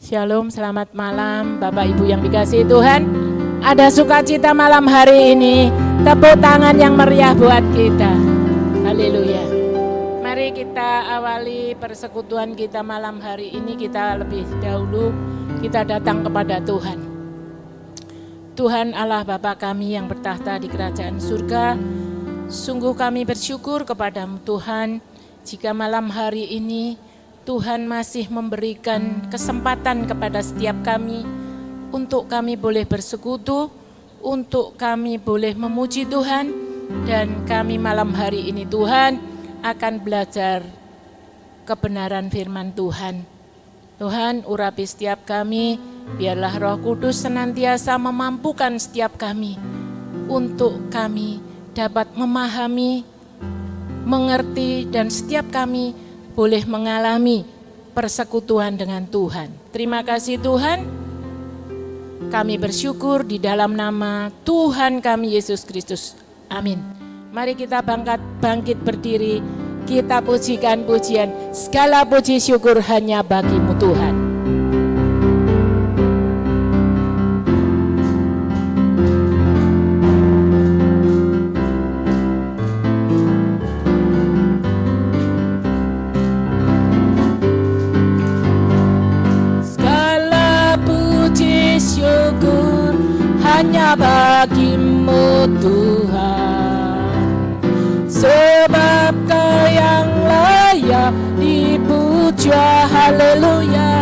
Shalom, selamat malam Bapak Ibu yang dikasihi Tuhan. Ada sukacita malam hari ini. Tepuk tangan yang meriah buat kita. Haleluya. Mari kita awali persekutuan kita malam hari ini. Kita lebih dahulu kita datang kepada Tuhan. Tuhan Allah Bapa kami yang bertahta di kerajaan surga, sungguh kami bersyukur kepadamu Tuhan, jika malam hari ini Tuhan masih memberikan kesempatan kepada setiap kami untuk kami boleh bersekutu, untuk kami boleh memuji Tuhan, dan kami malam hari ini Tuhan akan belajar kebenaran firman Tuhan. Tuhan urapi setiap kami, biarlah Roh Kudus senantiasa memampukan setiap kami untuk kami dapat memahami, mengerti, dan setiap kami boleh mengalami persekutuan dengan Tuhan. Terima kasih Tuhan. Kami bersyukur di dalam nama Tuhan kami Yesus Kristus. Amin. Mari kita bangkit berdiri. Kita pujikan pujian. Segala puji syukur hanya bagimu Tuhan. Hanya bagimu Tuhan, sebab Kau yang layak dipuja. Haleluya.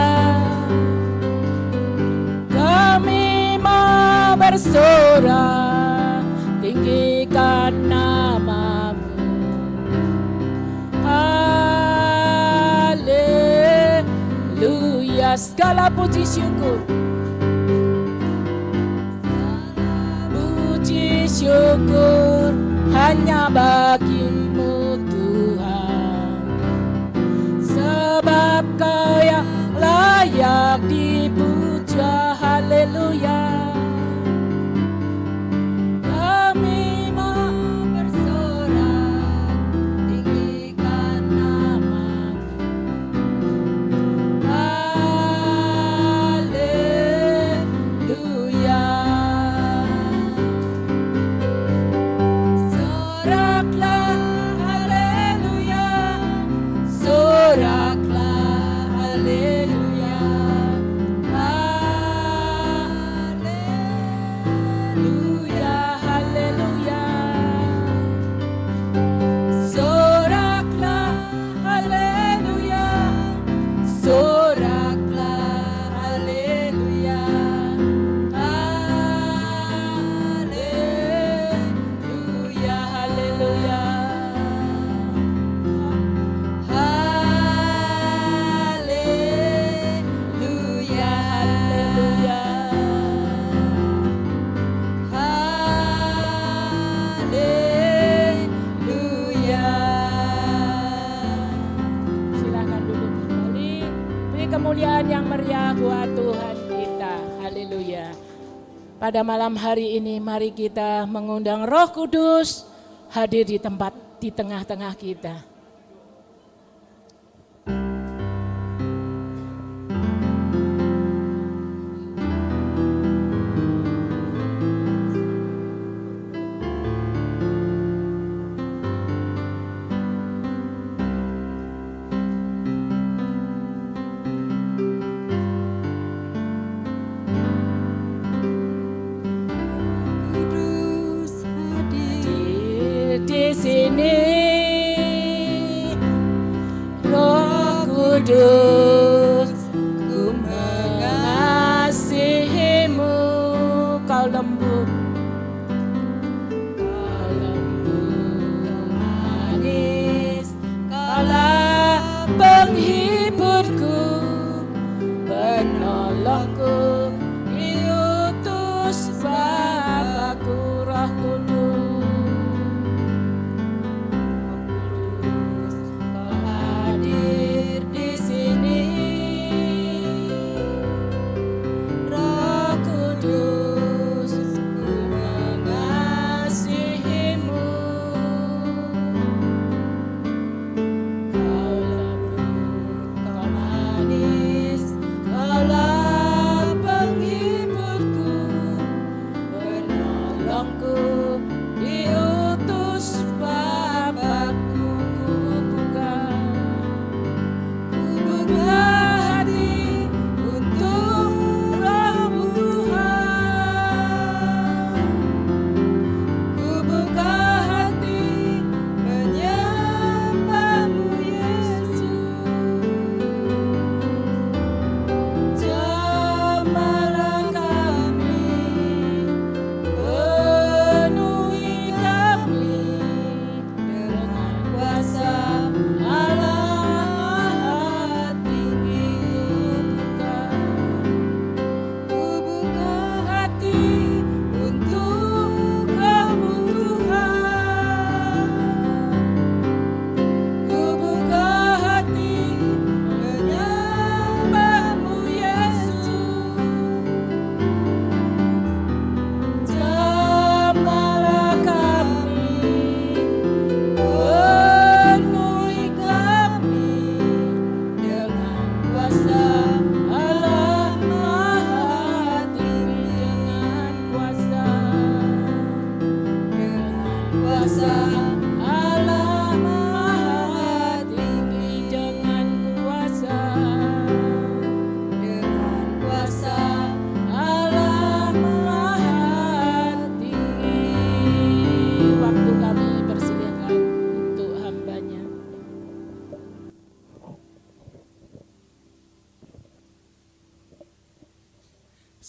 Kami mau bersorak, tinggikan namamu. Haleluya. Segala puji syukur, syukur hanya bagimu Tuhan, sebab Kau yang layak dipuja. Haleluya. Kami mau bersorak, tinggikan namamu. Haleluya. Kemuliaan yang meriah buat Tuhan kita. Haleluya. Pada malam hari ini mari kita mengundang Roh Kudus hadir di tengah-tengah kita. Di sini Roh Kudus, ku mengasihimu. Kau lembut manis, Kaulah penghiburku, penolongku, diutus Bapakku. Roh Kudus,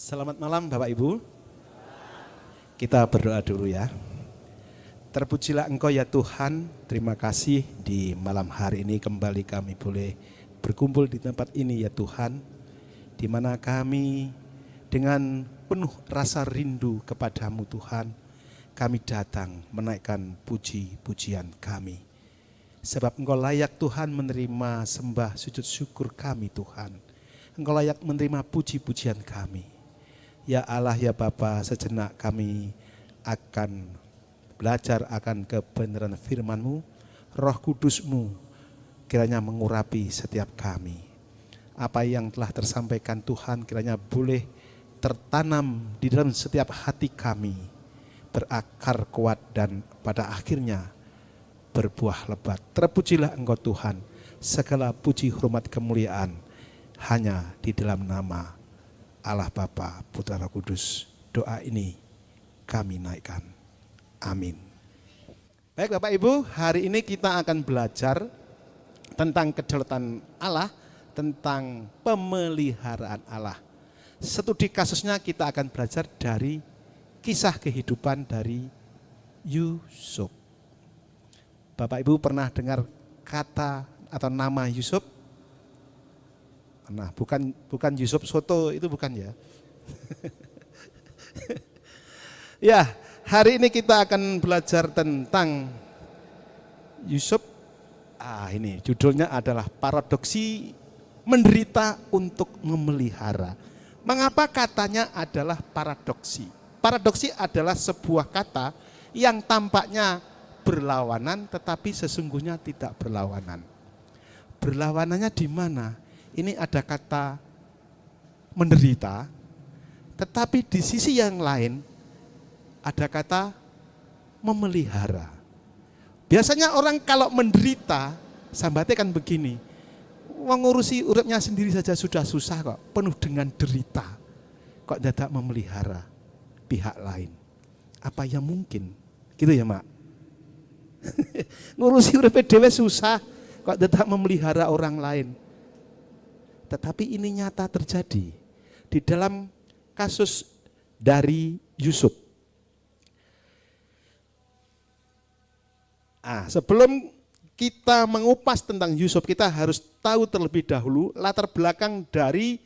Selamat malam Bapak Ibu. Kita berdoa dulu ya. Terpujilah Engkau ya Tuhan, terima kasih di malam hari ini kembali kami boleh berkumpul di tempat ini ya Tuhan, di mana kami dengan penuh rasa rindu kepadamu Tuhan, kami datang menaikkan puji-pujian kami. Sebab Engkau layak Tuhan menerima sembah sujud syukur kami Tuhan. Engkau layak menerima puji-pujian kami. Ya Allah ya Bapa, sejenak kami akan belajar akan kebenaran firman-Mu. Roh Kudus-Mu kiranya mengurapi setiap kami. Apa yang telah tersampaikan Tuhan kiranya boleh tertanam di dalam setiap hati kami, berakar kuat dan pada akhirnya berbuah lebat. Terpujilah Engkau Tuhan, segala puji hormat kemuliaan hanya di dalam nama Allah Bapa, Putra Roh Kudus. Doa ini kami naikkan. Amin. Baik Bapak Ibu, hari ini kita akan belajar tentang kedaulatan Allah, tentang pemeliharaan Allah. Studi kasusnya kita akan belajar dari kisah kehidupan dari Yusuf. Bapak Ibu pernah dengar kata atau nama Yusuf? Nah, bukan Yusuf Soto, itu bukan ya. Ya, hari ini kita akan belajar tentang Yusuf. Ini judulnya adalah paradoksi menderita untuk memelihara. Mengapa katanya adalah paradoksi? Paradoksi adalah sebuah kata yang tampaknya berlawanan tetapi sesungguhnya tidak berlawanan. Berlawanannya di mana? Ini ada kata menderita, tetapi di sisi yang lain ada kata memelihara. Biasanya orang kalau menderita, sambatnya kan begini, mengurusi uripnya sendiri saja sudah susah kok, penuh dengan derita. Kok tidak memelihara pihak lain? Apa yang mungkin? Gitu ya Mak? Ngurusi urip dhewe susah, kok tidak memelihara orang lain? Tetapi ini nyata terjadi di dalam kasus dari Yusuf. Sebelum kita mengupas tentang Yusuf, kita harus tahu terlebih dahulu latar belakang dari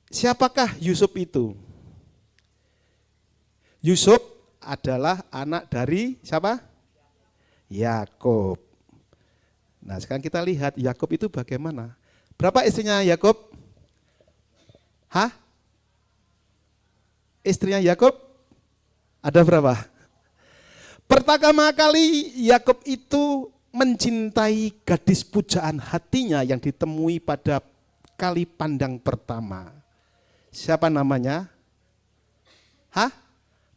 siapakah Yusuf itu. Yusuf adalah anak dari siapa? Yakub. Nah, sekarang kita lihat Yakub itu bagaimana. Berapa istrinya Yakub? Istrinya Yakub ada berapa? Pertama kali Yakub itu mencintai gadis pujaan hatinya yang ditemui pada kali pandang pertama. Siapa namanya?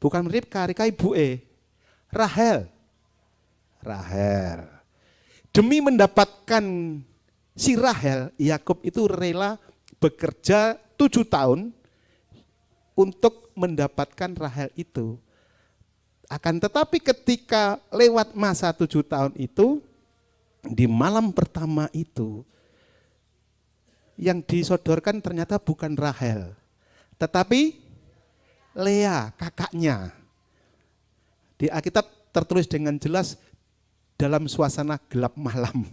Bukan Ribka, Ribka ibuke. Rahel. Demi mendapatkan si Rahel, Yakub itu rela bekerja 7 tahun untuk mendapatkan Rahel itu. Akan tetapi ketika lewat masa 7 tahun itu, di malam pertama itu, yang disodorkan ternyata bukan Rahel, tetapi Lea, kakaknya. Di Alkitab tertulis dengan jelas dalam suasana gelap malam.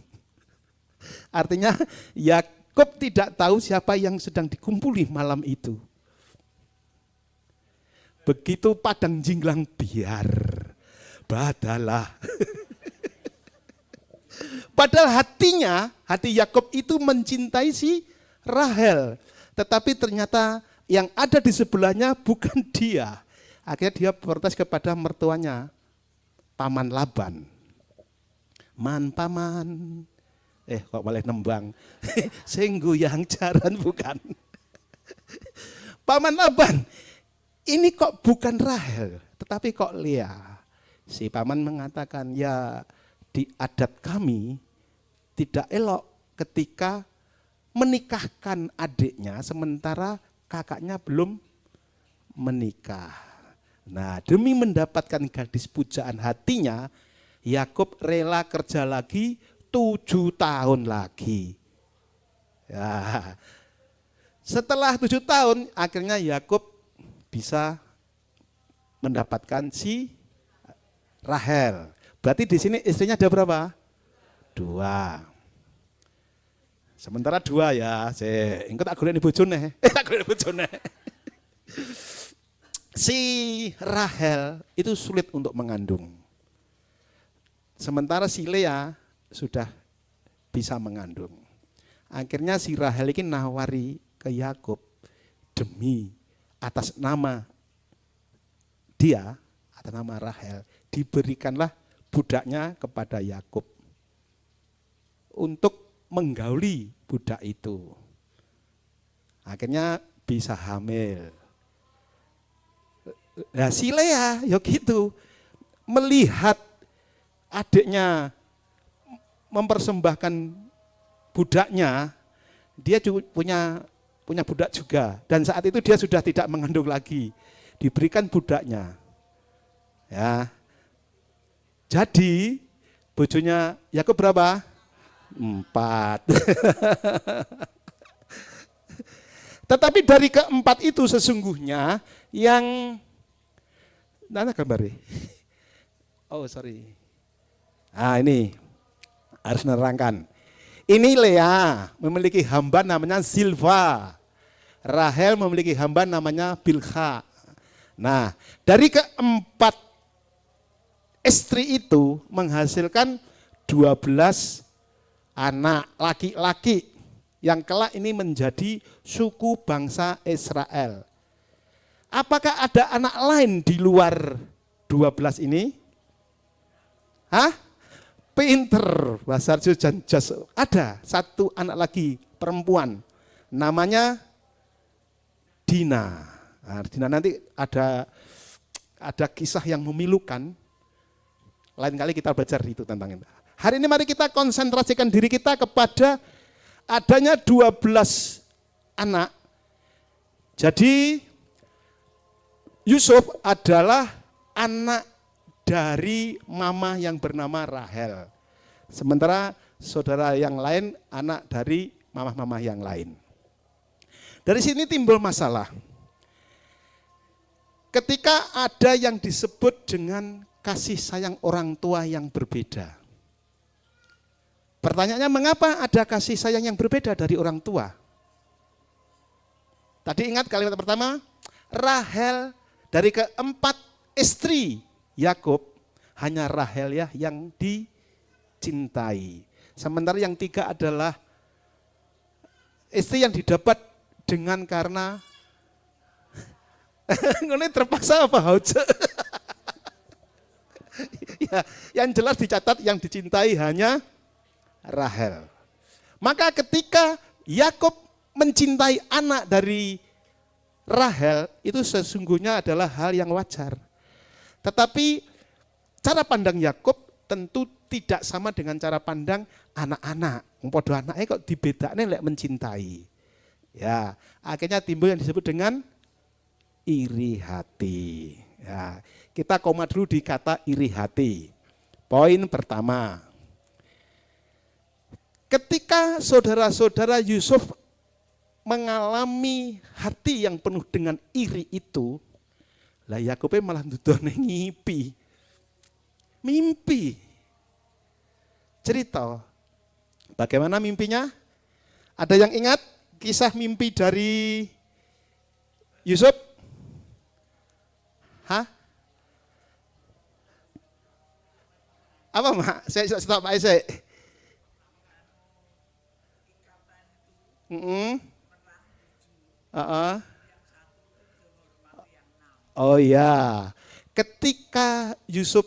Artinya Yakub tidak tahu siapa yang sedang dikumpuli malam itu. Begitu padang jinglang biar badalah. Padahal hati Yakub itu mencintai si Rahel. Tetapi ternyata yang ada di sebelahnya bukan dia. Akhirnya dia protes kepada mertuanya, Paman Laban. Paman. Kok malah nembang. Sing goyang jaran bukan. Paman Laban, ini kok bukan Rahel, tetapi kok Lea. Si paman mengatakan, ya di adat kami tidak elok ketika menikahkan adiknya sementara kakaknya belum menikah. Nah, demi mendapatkan gadis pujaan hatinya, Yakub rela kerja lagi 7 tahun lagi. Ya. Setelah 7 tahun, akhirnya Yakub bisa mendapatkan si Rahel. Berarti di sini istrinya ada berapa? 2. Sementara 2 ya, engko tak golekni bojone. Tak golekni bojone. Si Rahel itu sulit untuk mengandung. Sementara si Lea sudah bisa mengandung. Akhirnya si Rahel ini nawari ke Yakub demi atas nama dia, atas nama Rahel, diberikanlah budaknya kepada Yakub untuk menggauli budak itu. Akhirnya bisa hamil. Nah si Lea ya gitu, melihat adiknya mempersembahkan budaknya, dia juga punya budak juga. Dan saat itu dia sudah tidak mengandung lagi, diberikan budaknya. Ya, jadi bojonya Yakub berapa? 4. Tetapi dari keempat itu sesungguhnya yang mana gambarnya? Oh sorry. Nah ini harus menerangkan. Ini Lea memiliki hamba namanya Zilfa. Rahel memiliki hamba namanya Bilha. Nah dari keempat istri itu menghasilkan 12 anak laki-laki yang kelak ini menjadi suku bangsa Israel. Apakah ada anak lain di luar 12 ini? Hah? Pinter, Basar Jan Jas. Ada satu anak lagi perempuan, namanya Dina. Nah, Dina nanti ada kisah yang memilukan. Lain kali kita belajar itu tentang itu. Hari ini mari kita konsentrasikan diri kita kepada adanya 12 anak. Jadi Yusuf adalah anak dari mama yang bernama Rahel. Sementara saudara yang lain anak dari mama-mama yang lain. Dari sini timbul masalah. Ketika ada yang disebut dengan kasih sayang orang tua yang berbeda. Pertanyaannya, mengapa ada kasih sayang yang berbeda dari orang tua? Tadi ingat kalimat pertama, Rahel dari keempat istri Yakub, hanya Rahel ya yang dicintai. Sementara yang 3 adalah istri yang didapat dengan karena ini terpaksa apa Hauce? Ya, yang jelas dicatat yang dicintai hanya Rahel. Maka ketika Yakub mencintai anak dari Rahel, itu sesungguhnya adalah hal yang wajar. Tetapi cara pandang Yakub tentu tidak sama dengan cara pandang anak-anak. Padha anake kok dibedakne lek mencintai. Ya, akhirnya timbul yang disebut dengan iri hati. Ya, kita koma dulu di kata iri hati. Poin pertama. Ketika saudara-saudara Yusuf mengalami hati yang penuh dengan iri itu, lah Yakubnya malah ndudono ngipi. Mimpi. Cerita. Bagaimana mimpinya? Ada yang ingat kisah mimpi dari Yusuf? Hah? Apa mak? Saya stop aja. Oh ya, ketika Yusuf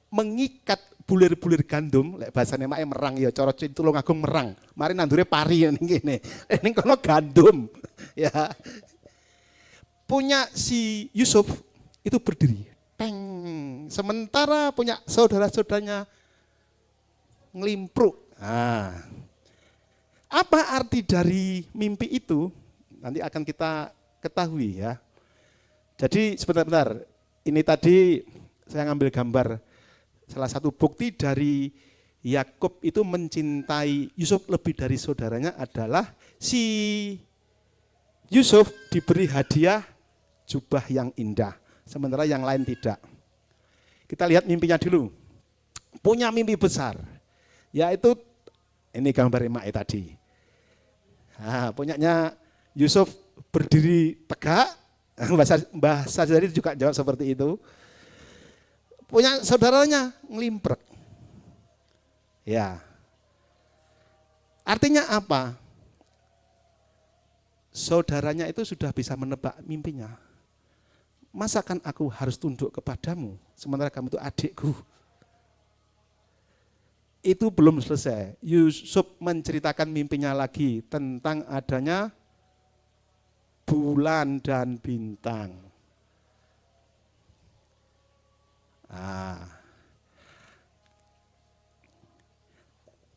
mengikat bulir-bulir gandum, lek bahasane mak merang ya, cara Tulungagung merang. Mari nandure pari ning kene. Ning kono gandum. Ya. Punya si Yusuf itu berdiri. Teng. Sementara punya saudara-saudaranya ngelimpruk. Nah, apa arti dari mimpi itu? Nanti akan kita ketahui ya. Jadi sebentar-bentar, ini tadi saya ngambil gambar salah satu bukti dari Yakub itu mencintai Yusuf lebih dari saudaranya adalah si Yusuf diberi hadiah jubah yang indah, sementara yang lain tidak. Kita lihat mimpinya dulu. Punya mimpi besar, yaitu ini gambar Mae tadi. Nah, punyanya Yusuf berdiri tegak, bahasa jadi juga jawab seperti itu. Punya saudaranya ngelimprek. Ya. Artinya apa? Saudaranya itu sudah bisa menebak mimpinya. Masakan aku harus tunduk kepadamu, sementara kamu itu adikku. Itu belum selesai. Yusuf menceritakan mimpinya lagi tentang adanya bulan dan bintang.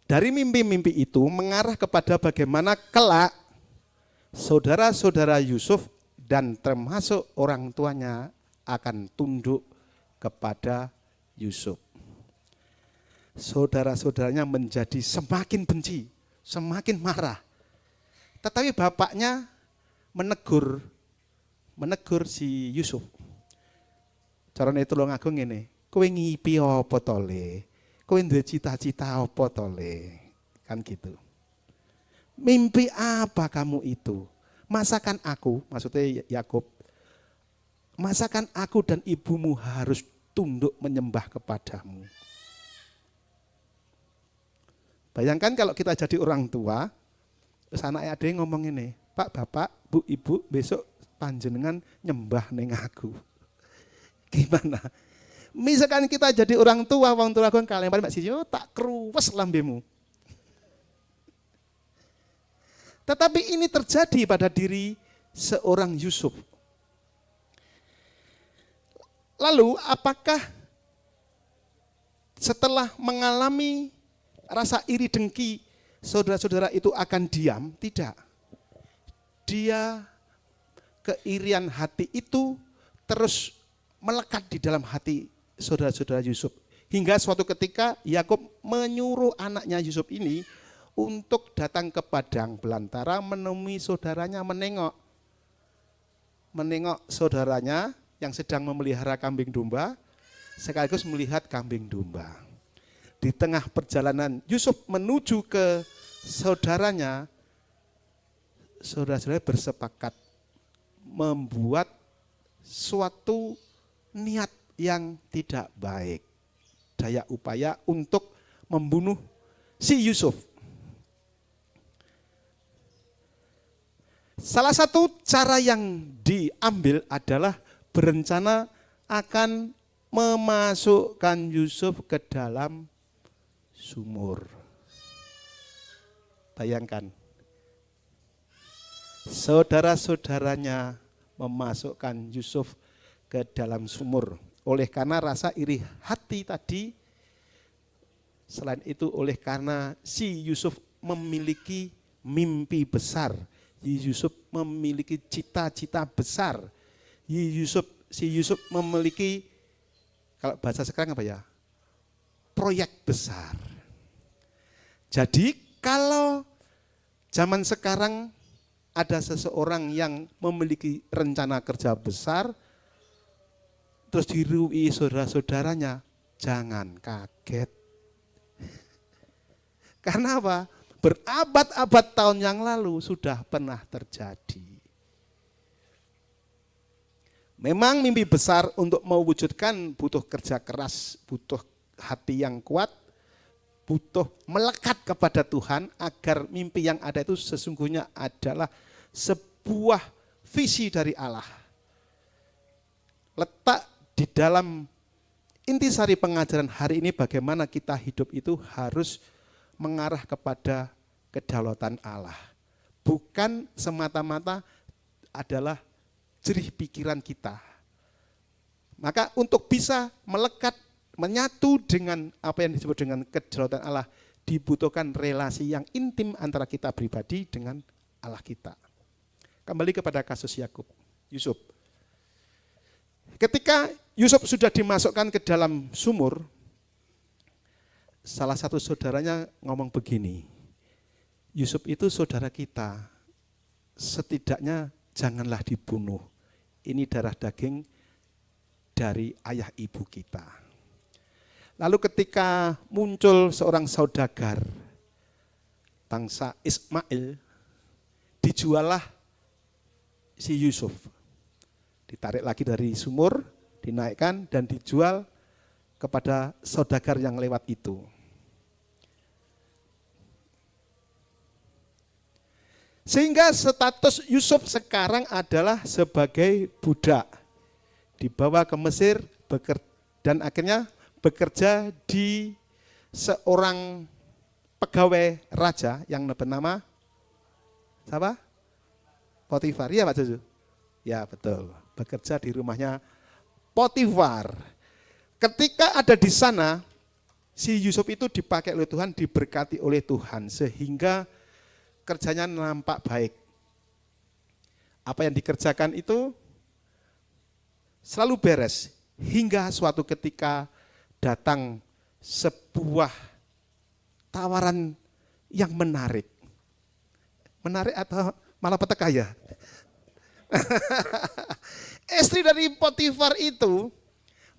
Dari mimpi-mimpi itu mengarah kepada bagaimana kelak saudara-saudara Yusuf dan termasuk orang tuanya akan tunduk kepada Yusuf. Saudara-saudaranya menjadi semakin benci, semakin marah. Tetapi bapaknya menegur si Yusuf. Carane Tulungagung ngene, kowe ngipi apa to le? Kowe duwe cita-cita apa to le? Kan gitu. Mimpi apa kamu itu? Masakan aku, maksudnya Yakub, masakan aku dan ibumu harus tunduk menyembah kepadamu. Bayangkan kalau kita jadi orang tua, terus anaknya ada yang ngomong ini, Pak, Bapak, Bu, Ibu, besok panjenengan nyembah ning aku. Gimana? Misalkan kita jadi orang tua, wong tua kalian Mbak Sisi, tak kruwes lambemu. Tetapi ini terjadi pada diri seorang Yusuf. Lalu apakah setelah mengalami rasa iri dengki, saudara-saudara itu akan diam? Tidak. Dia keirian hati itu terus melekat di dalam hati saudara-saudara Yusuf. Hingga suatu ketika Yakub menyuruh anaknya Yusuf ini untuk datang ke padang belantara menemui saudaranya, menengok saudaranya yang sedang memelihara kambing domba, sekaligus melihat kambing domba. Di tengah perjalanan Yusuf menuju ke saudaranya, saudara-saudara bersepakat membuat suatu niat yang tidak baik, daya upaya untuk membunuh si Yusuf. Salah satu cara yang diambil adalah berencana akan memasukkan Yusuf ke dalam sumur. Bayangkan, saudara-saudaranya memasukkan Yusuf ke dalam sumur. Oleh karena rasa iri hati tadi, selain itu oleh karena si Yusuf memiliki mimpi besar, Yusuf memiliki cita-cita besar, si Yusuf memiliki, kalau bahasa sekarang apa ya, proyek besar. Jadi kalau zaman sekarang ada seseorang yang memiliki rencana kerja besar, terus dirui saudara-saudaranya, jangan kaget. Karena apa? Berabad-abad tahun yang lalu sudah pernah terjadi. Memang mimpi besar untuk mewujudkan butuh kerja keras, butuh hati yang kuat, butuh melekat kepada Tuhan agar mimpi yang ada itu sesungguhnya adalah sebuah visi dari Allah. Letak di dalam intisari pengajaran hari ini bagaimana kita hidup itu harus mengarah kepada kedaulatan Allah. Bukan semata-mata adalah jerih pikiran kita. Maka untuk bisa melekat, menyatu dengan apa yang disebut dengan kedaulatan Allah, dibutuhkan relasi yang intim antara kita pribadi dengan Allah kita. Kembali kepada kasus Yusuf. Ketika Yusuf sudah dimasukkan ke dalam sumur, salah satu saudaranya ngomong begini, Yusuf itu saudara kita, setidaknya janganlah dibunuh. Ini darah daging dari ayah ibu kita. Lalu ketika muncul seorang saudagar bangsa Ismail, dijuallah si Yusuf. Ditarik lagi dari sumur, dinaikkan dan dijual kepada saudagar yang lewat itu. Sehingga status Yusuf sekarang adalah sebagai budak. Dibawa ke Mesir dan akhirnya bekerja di seorang pegawai raja yang bernama siapa? Potifar. Iya Pak Jojo? Ya betul. Bekerja di rumahnya Potifar. Ketika ada di sana, si Yusuf itu dipakai oleh Tuhan, diberkati oleh Tuhan sehingga kerjanya nampak baik. Apa yang dikerjakan itu selalu beres hingga suatu ketika datang sebuah tawaran yang menarik. Menarik atau malah petekaya? Istri dari Potifar itu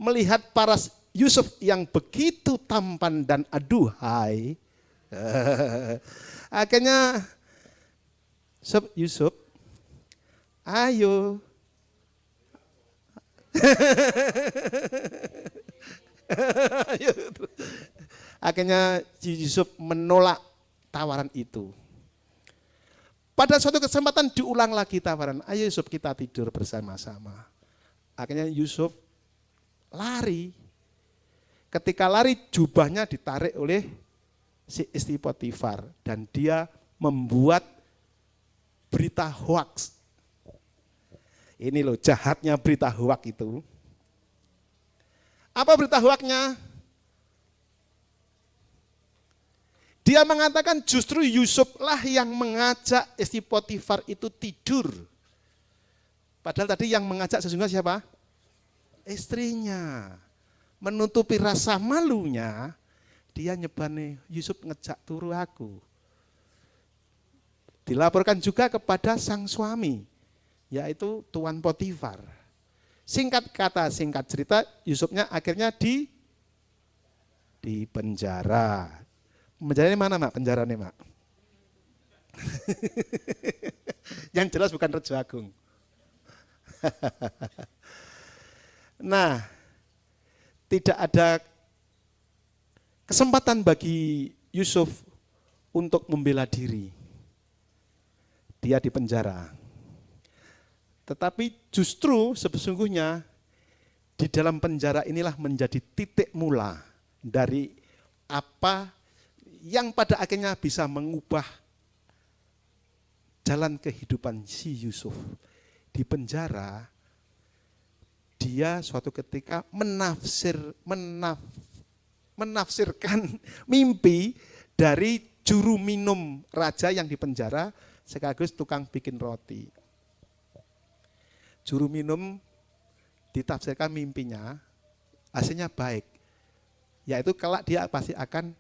melihat para Yusuf yang begitu tampan dan aduhai. Akhirnya Yusuf, ayo. Akhirnya Yusuf menolak tawaran itu. Pada suatu kesempatan diulang lagi tawaran, ayo Yusuf kita tidur bersama-sama. Akhirnya Yusuf lari. Ketika lari jubahnya ditarik oleh si istri Potifar dan dia membuat berita hoaks. Ini loh jahatnya berita hoaks itu. Apa berita hoaksnya? Dia mengatakan justru Yusuflah yang mengajak istri Potifar itu tidur. Padahal tadi yang mengajak sesungguhnya siapa? Istrinya. Menutupi rasa malunya, dia nyebani Yusuf ngejak turu aku. Dilaporkan juga kepada sang suami, yaitu Tuan Potifar. Singkat kata, singkat cerita, Yusufnya akhirnya di penjara. Penjaranya mana, Mak? Penjaranya, Mak? Yang jelas bukan Rejo Agung. Nah, tidak ada kesempatan bagi Yusuf untuk membela diri. Dia di penjara. Tetapi justru sesungguhnya di dalam penjara inilah menjadi titik mula dari apa yang pada akhirnya bisa mengubah jalan kehidupan si Yusuf. Di penjara, dia suatu ketika menafsirkan mimpi dari juru minum raja yang di penjara sekaligus tukang bikin roti. Juru minum ditafsirkan mimpinya, hasilnya baik. Yaitu kelak dia pasti akan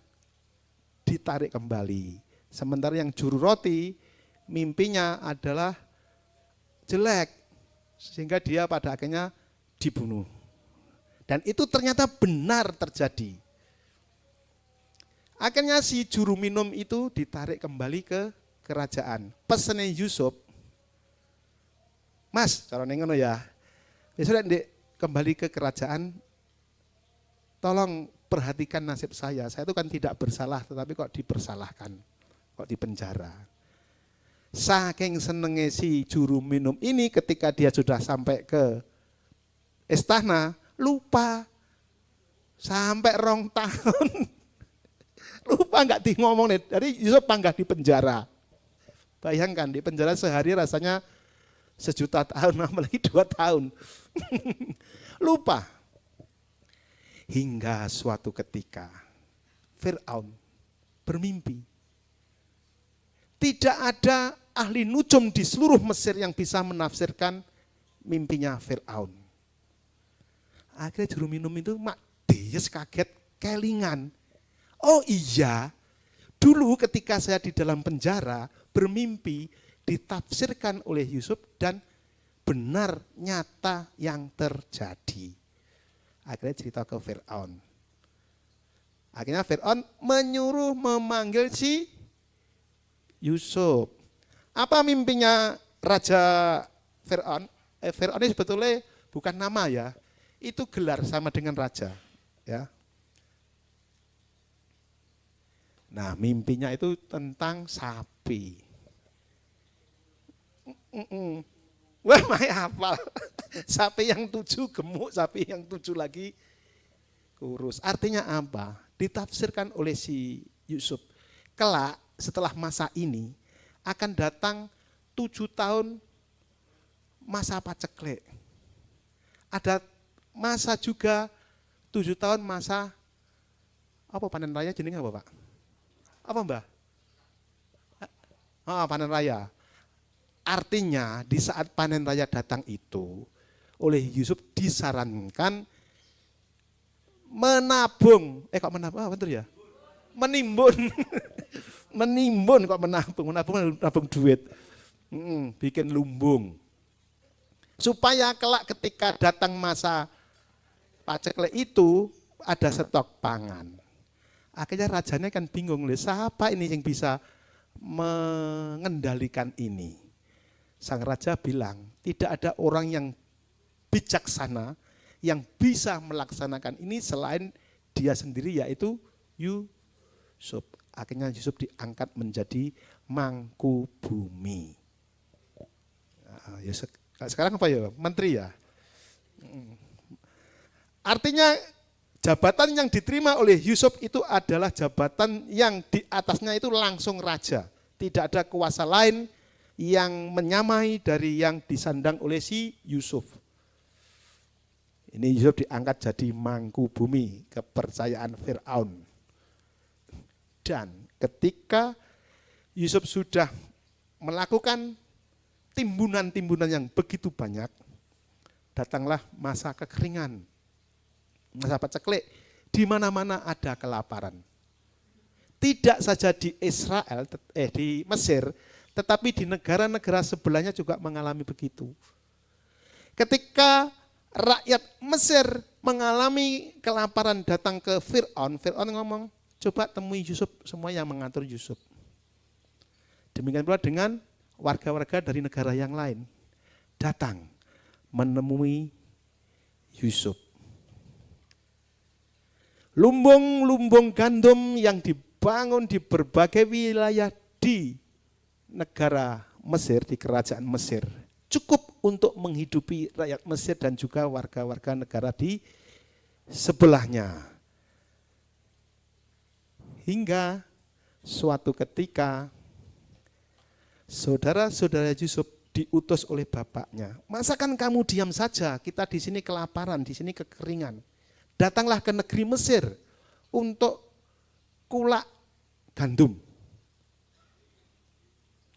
ditarik kembali. Sementara yang juru roti, mimpinya adalah jelek. Sehingga dia pada akhirnya dibunuh. Dan itu ternyata benar terjadi. Akhirnya si juru minum itu ditarik kembali ke kerajaan. Pesannya Yusuf, Mas, kalau nengono ya, besok kembali ke kerajaan, tolong perhatikan nasib saya itu kan tidak bersalah, tetapi kok dipersalahkan, kok dipenjara. Saking senengnya si juru minum ini ketika dia sudah sampai ke istana, lupa, sampai 2 tahun, lupa nggak di ngomong nih, dari Yusuf panggah di penjara. Bayangkan di penjara sehari rasanya 1.000.000 tahun, apalagi 2 tahun. Lupa. Hingga suatu ketika Fir'aun bermimpi. Tidak ada ahli nujum di seluruh Mesir yang bisa menafsirkan mimpinya Fir'aun. Akhirnya juru minum itu mak Deyes kaget kelingan. Oh iya, dulu ketika saya di dalam penjara bermimpi ditafsirkan oleh Yusuf dan benar nyata yang terjadi. Akhirnya cerita ke Fir'aun. Akhirnya Fir'aun menyuruh memanggil si Yusuf. Apa mimpinya Raja Fir'aun? Fir'aun ini sebetulnya bukan nama ya, itu gelar sama dengan raja. Ya. Nah, mimpinya itu tentang sapi. Wah, main hafal. Sapi yang 7 gemuk, sapi yang 7 lagi kurus. Artinya apa? Ditafsirkan oleh si Yusuf. Kelak setelah masa ini akan datang 7 tahun masa paceklik. Ada masa juga 7 tahun masa apa panen raya jenenge apa, Pak? Apa, Mbah? Panen raya. Artinya di saat panen raya datang itu oleh Yusuf disarankan menabung. Kok menabung? Betul ya? Menimbun. Menimbun kok menabung duit. Bikin lumbung. Supaya kelak ketika datang masa paceklik itu ada stok pangan. Akhirnya rajanya kan bingung, siapa ini yang bisa mengendalikan ini? Sang raja bilang, tidak ada orang yang bijaksana yang bisa melaksanakan ini selain dia sendiri, yaitu Yusuf. Akhirnya Yusuf diangkat menjadi mangku bumi. Sekarang apa ya? Menteri ya? Artinya jabatan yang diterima oleh Yusuf itu adalah jabatan yang di atasnya itu langsung raja. Tidak ada kuasa lain yang menyamai dari yang disandang oleh si Yusuf. Ini Yusuf diangkat jadi mangku bumi, kepercayaan Fir'aun. Dan ketika Yusuf sudah melakukan timbunan-timbunan yang begitu banyak, datanglah masa kekeringan, masa paceklik, di mana-mana ada kelaparan. Tidak saja di Israel, di Mesir, tetapi di negara-negara sebelahnya juga mengalami begitu. Ketika rakyat Mesir mengalami kelaparan datang ke Fir'aun, Fir'aun ngomong, coba temui Yusuf, semua yang mengatur Yusuf. Demikian pula dengan warga-warga dari negara yang lain datang menemui Yusuf. Lumbung-lumbung gandum yang dibangun di berbagai wilayah di negara Mesir, di kerajaan Mesir, cukup untuk menghidupi rakyat Mesir dan juga warga-warga negara di sebelahnya. Hingga suatu ketika saudara-saudara Yusuf diutus oleh bapaknya. Masakan kamu diam saja, kita di sini kelaparan, di sini kekeringan. Datanglah ke negeri Mesir untuk kulak gandum.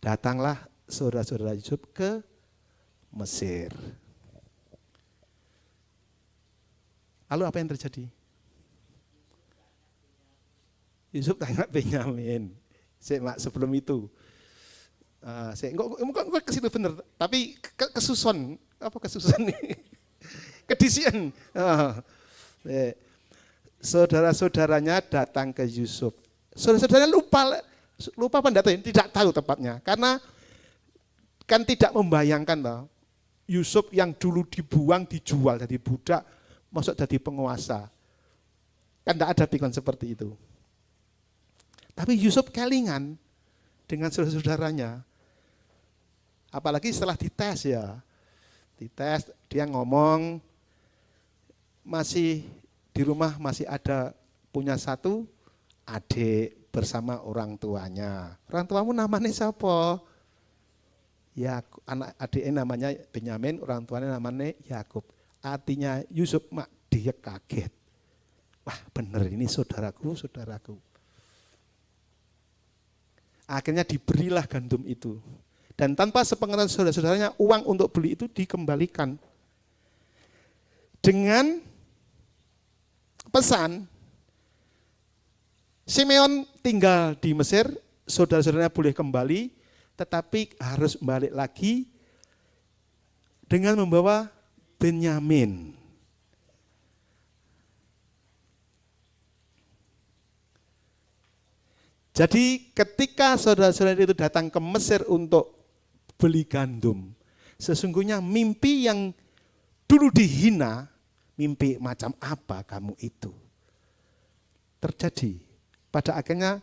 Datanglah saudara-saudara Yusuf ke Mesir. Lalu apa yang terjadi? Yusuf tanya Benyamin. Sebelum itu, enggak ke situ bener, tapi kesusun, apa kesusun nih? Kedisian. Saudara-saudaranya datang ke Yusuf. Saudara-saudaranya lupa apa enggak tahu, tidak tahu tepatnya, karena kan tidak membayangkan toh, Yusuf yang dulu dibuang, dijual jadi budak, masuk jadi penguasa. Kan enggak ada pikiran seperti itu. Tapi Yusuf kelingan dengan saudara-saudaranya. Apalagi setelah dites ya. Dites, dia ngomong, masih di rumah masih ada punya satu adik bersama orang tuanya. Orang tuamu namanya siapa? Ya, anak adiknya namanya Benyamin, orang tuanya namanya Yakub. Artinya Yusuf dia kaget. Wah, bener ini saudaraku. Akhirnya diberilah gandum itu. Dan tanpa sepengetahuan saudara-saudaranya, uang untuk beli itu dikembalikan. Dengan pesan, Simeon tinggal di Mesir, saudara-saudaranya boleh kembali, tetapi harus balik lagi dengan membawa Benyamin. Jadi ketika saudara-saudara itu datang ke Mesir untuk beli gandum, sesungguhnya mimpi yang dulu dihina, mimpi macam apa kamu itu, terjadi. Pada akhirnya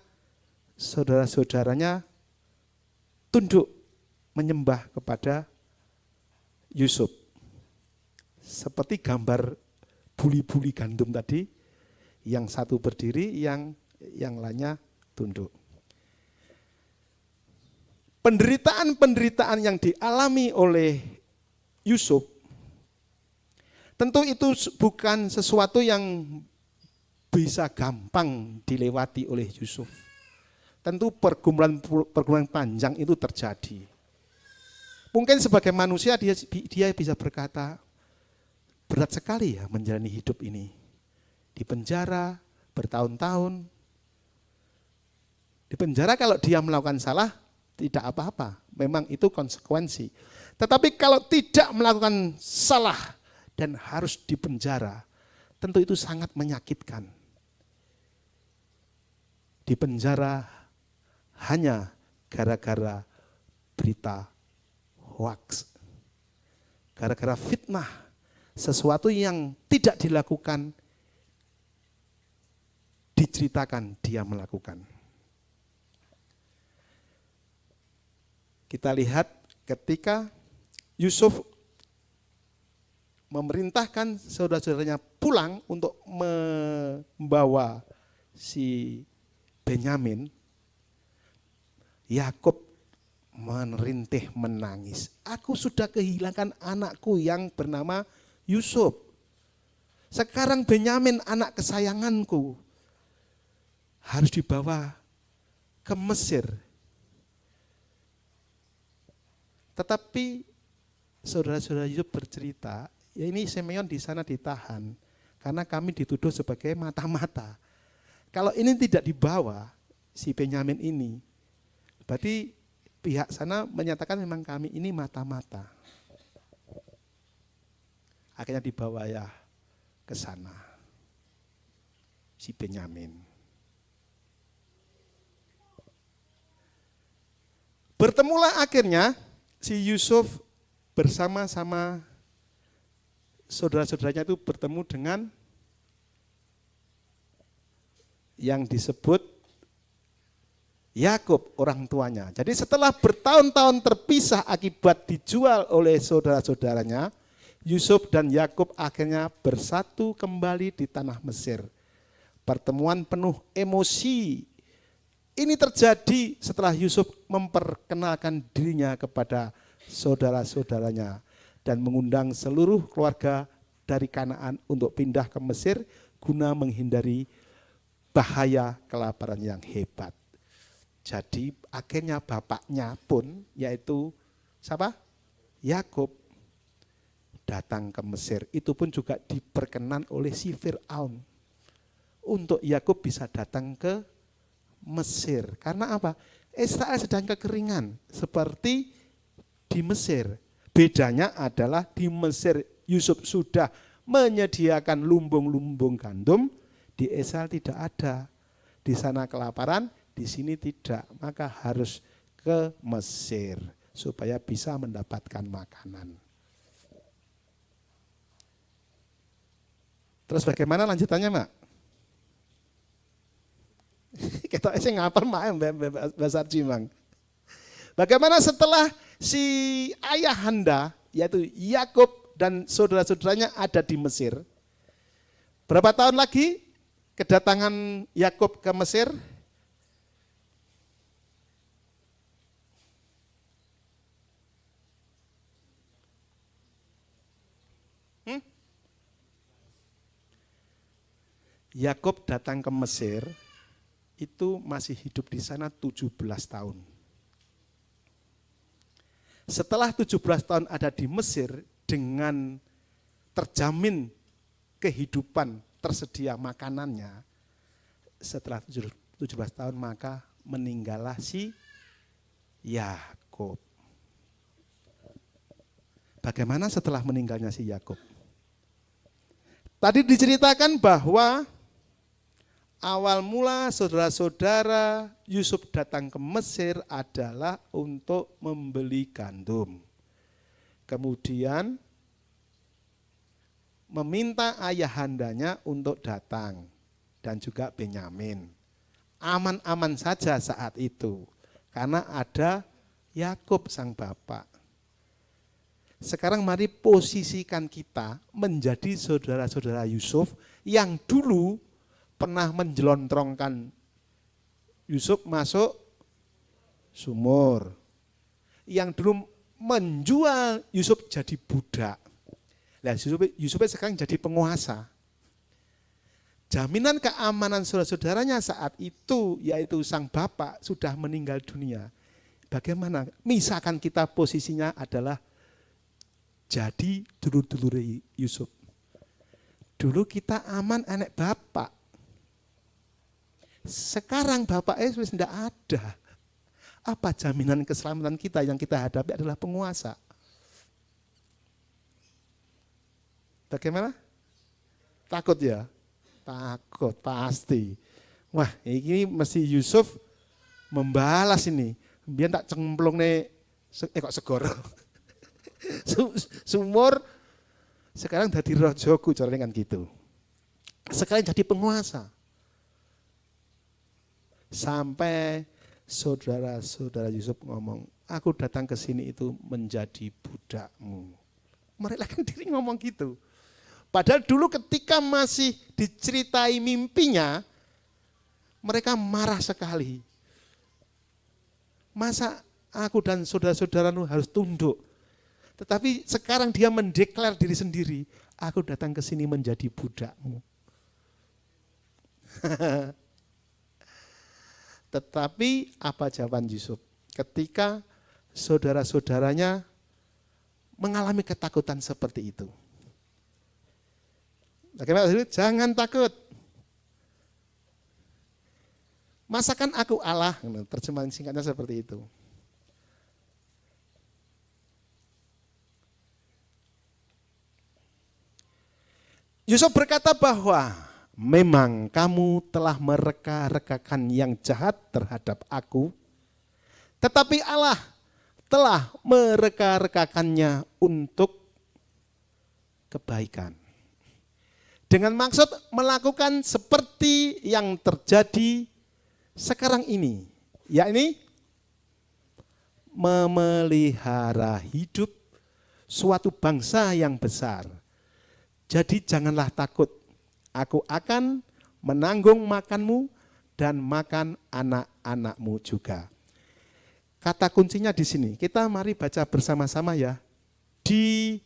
saudara-saudaranya tunduk menyembah kepada Yusuf. Seperti gambar buli-buli gandum tadi, yang satu berdiri, yang lainnya tunduk. Penderitaan-penderitaan yang dialami oleh Yusuf, tentu itu bukan sesuatu yang bisa gampang dilewati oleh Yusuf. Tentu pergumulan panjang itu terjadi. Mungkin sebagai manusia dia bisa berkata, berat sekali ya menjalani hidup ini. Di penjara bertahun-tahun. Di penjara kalau dia melakukan salah, tidak apa-apa. Memang itu konsekuensi. Tetapi kalau tidak melakukan salah dan harus di penjara, tentu itu sangat menyakitkan. Di penjara hanya gara-gara berita hoax, gara-gara fitnah, sesuatu yang tidak dilakukan, diceritakan dia melakukan. Kita lihat ketika Yusuf memerintahkan saudara-saudaranya pulang untuk membawa si Benyamin, Yakub merintih menangis. Aku sudah kehilangan anakku yang bernama Yusuf. Sekarang Benyamin anak kesayanganku harus dibawa ke Mesir. Tetapi saudara-saudara Yusuf bercerita, ya ini Simeon di sana ditahan karena kami dituduh sebagai mata-mata. Kalau ini tidak dibawa si Benyamin ini, berarti pihak sana menyatakan memang kami ini mata-mata. Akhirnya dibawa ya ke sana si Benyamin. Bertemulah akhirnya si Yusuf bersama-sama saudara-saudaranya itu bertemu dengan yang disebut Yakub, orang tuanya. Jadi setelah bertahun-tahun terpisah akibat dijual oleh saudara-saudaranya, Yusuf dan Yakub akhirnya bersatu kembali di tanah Mesir. Pertemuan penuh emosi. Ini terjadi setelah Yusuf memperkenalkan dirinya kepada saudara-saudaranya dan mengundang seluruh keluarga dari Kanaan untuk pindah ke Mesir guna menghindari bahaya kelaparan yang hebat. Jadi akhirnya bapaknya pun, yaitu siapa? Yakub, datang ke Mesir. Itu pun juga diperkenan oleh si Fir'aun untuk Yakub bisa datang ke Mesir. Karena apa? Israel sedang kekeringan seperti di Mesir. Bedanya adalah di Mesir Yusuf sudah menyediakan lumbung-lumbung gandum, di Israel tidak ada. Di sana kelaparan, di sini tidak. Maka harus ke Mesir supaya bisa mendapatkan makanan. Terus bagaimana lanjutannya, Mak? Kita sing ngapal mak bahasa Cimang. Bagaimana setelah si ayahanda yaitu Yakub dan saudara-saudaranya ada di Mesir? Berapa tahun lagi kedatangan Yakub ke Mesir? Yakub datang ke Mesir itu masih hidup di sana 17 tahun. Setelah 17 tahun ada di Mesir dengan terjamin kehidupan, tersedia makanannya, setelah 17 tahun maka meninggallah si Yakub. Yakub. Bagaimana setelah meninggalnya si Yakub? Tadi diceritakan bahwa awal mula saudara-saudara Yusuf datang ke Mesir adalah untuk membeli gandum. Kemudian meminta ayahandanya untuk datang dan juga Benyamin. Aman-aman saja saat itu karena ada Yakub sang bapak. Sekarang mari posisikan kita menjadi saudara-saudara Yusuf yang dulu pernah menjelontrongkan Yusuf masuk sumur. Yang dulu menjual Yusuf jadi budak. Nah, Yusuf sekarang jadi penguasa. Jaminan keamanan saudara-saudaranya saat itu, yaitu sang bapak sudah meninggal dunia. Bagaimana? Misalkan kita posisinya adalah jadi dulur-dulur Yusuf. Dulu kita aman anak bapak. Sekarang bapaknya sudah tidak ada. Apa jaminan keselamatan kita yang kita hadapi adalah penguasa. Bagaimana? Takut ya? Takut, pasti. Wah, ini mesti Yusuf membalas ini. Biar tak cemplung nih, kok segoro. Sumur, sekarang jadi rojoku, jalan gitu. Sekarang jadi penguasa. Sampai saudara-saudara Yusuf ngomong, aku datang ke sini itu menjadi budakmu. Merelakan diri ngomong gitu. Padahal dulu ketika masih diceritai mimpinya, mereka marah sekali. Masa aku dan saudara-saudaramu harus tunduk? Tetapi sekarang dia mendeklar diri sendiri, aku datang ke sini menjadi budakmu. Tetapi apa jawaban Yusuf? Ketika saudara-saudaranya mengalami ketakutan seperti itu. Bagaimana? Jangan takut. Masakan aku Allah? Terjemahan singkatnya seperti itu. Yusuf berkata bahwa memang kamu telah mereka-rekakan yang jahat terhadap aku, tetapi Allah telah mereka-rekakannya untuk kebaikan. Dengan maksud melakukan seperti yang terjadi sekarang ini, yakni memelihara hidup suatu bangsa yang besar. Jadi janganlah takut, aku akan menanggung makanmu dan makan anak-anakmu juga. Kata kuncinya di sini, kita mari baca bersama-sama ya. Di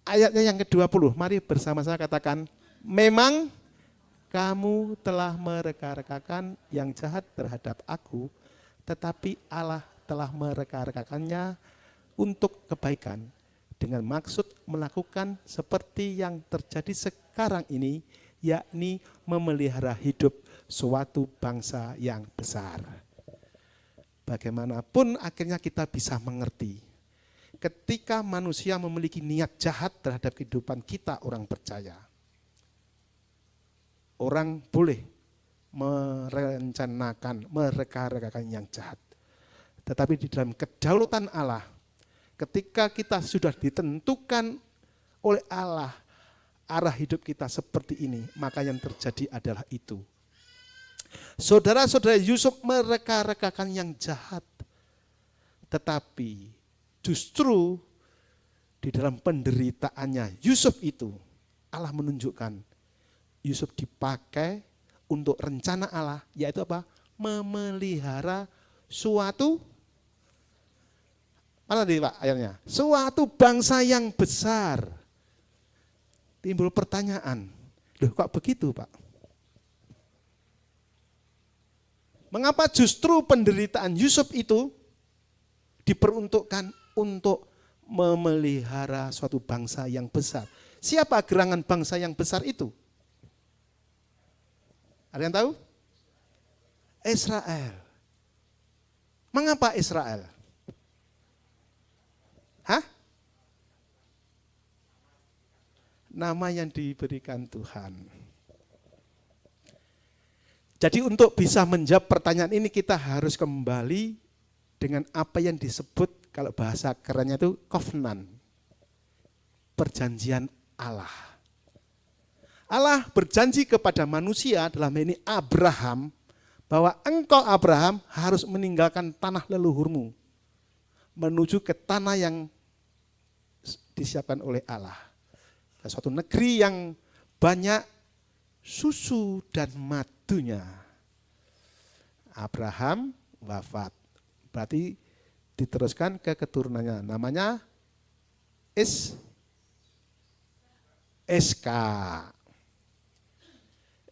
ayatnya yang ke-20, mari bersama-sama katakan, memang kamu telah mereka-rekakan yang jahat terhadap aku, tetapi Allah telah mereka-rekakannya untuk kebaikan. Dengan maksud melakukan seperti yang terjadi sekarang ini, yakni memelihara hidup suatu bangsa yang besar. Bagaimanapun akhirnya kita bisa mengerti, ketika manusia memiliki niat jahat terhadap kehidupan kita orang percaya, orang boleh merencanakan, mereka-rekakan yang jahat. Tetapi di dalam kedaulatan Allah, ketika kita sudah ditentukan oleh Allah arah hidup kita seperti ini, maka yang terjadi adalah itu. Saudara-saudara Yusuf mereka-rekakan yang jahat, tetapi justru di dalam penderitaannya Yusuf itu, Allah menunjukkan Yusuf dipakai untuk rencana Allah, yaitu apa? Memelihara suatu, mana tadi Pak ayatnya? Suatu bangsa yang besar. Timbul pertanyaan, loh kok begitu Pak? Mengapa justru penderitaan Yusuf itu diperuntukkan untuk memelihara suatu bangsa yang besar? Siapa gerangan bangsa yang besar itu? Ada yang tahu? Israel. Mengapa Israel? Hah? Nama yang diberikan Tuhan. Jadi untuk bisa menjawab pertanyaan ini kita harus kembali dengan apa yang disebut kalau bahasa kerennya itu covenant. Perjanjian Allah. Allah berjanji kepada manusia dalam ini Abraham bahwa engkau Abraham harus meninggalkan tanah leluhurmu menuju ke tanah yang disiapkan oleh Allah. Suatu negeri yang banyak susu dan madunya. Abraham wafat. Berarti diteruskan ke keturunannya. Namanya Iskak.